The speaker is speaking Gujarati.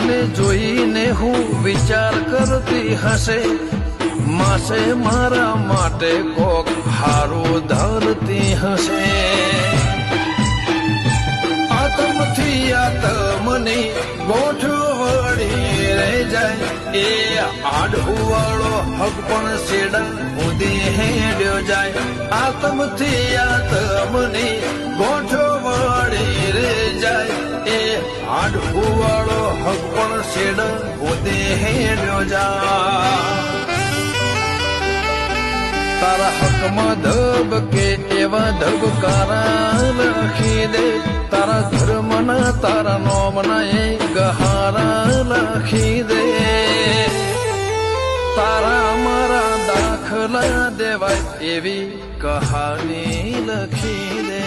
મને જોઈને હું વિચાર કરતી હશે, માસે મારા માટે કોક હારું ધરતી હશે. આતમથી આતમની ગોઠવણી રહી જાય, એ આડુવાળો હક પણ છેડા સુધી હેડ્યો જાય. આતમથી આતમની ગોઠવણી રહી જાય, એ આડુવાળો હક પણ છેડા સુધી હેડ્યો જાય. તારા હકમાં ધબકે એવા ધબકારા લખી દે, તારા ધર્મના તારા નોમના એ ગહારા લખી દે. તારા મારા દાખલા દેવાય એવી કહાની લખી દે.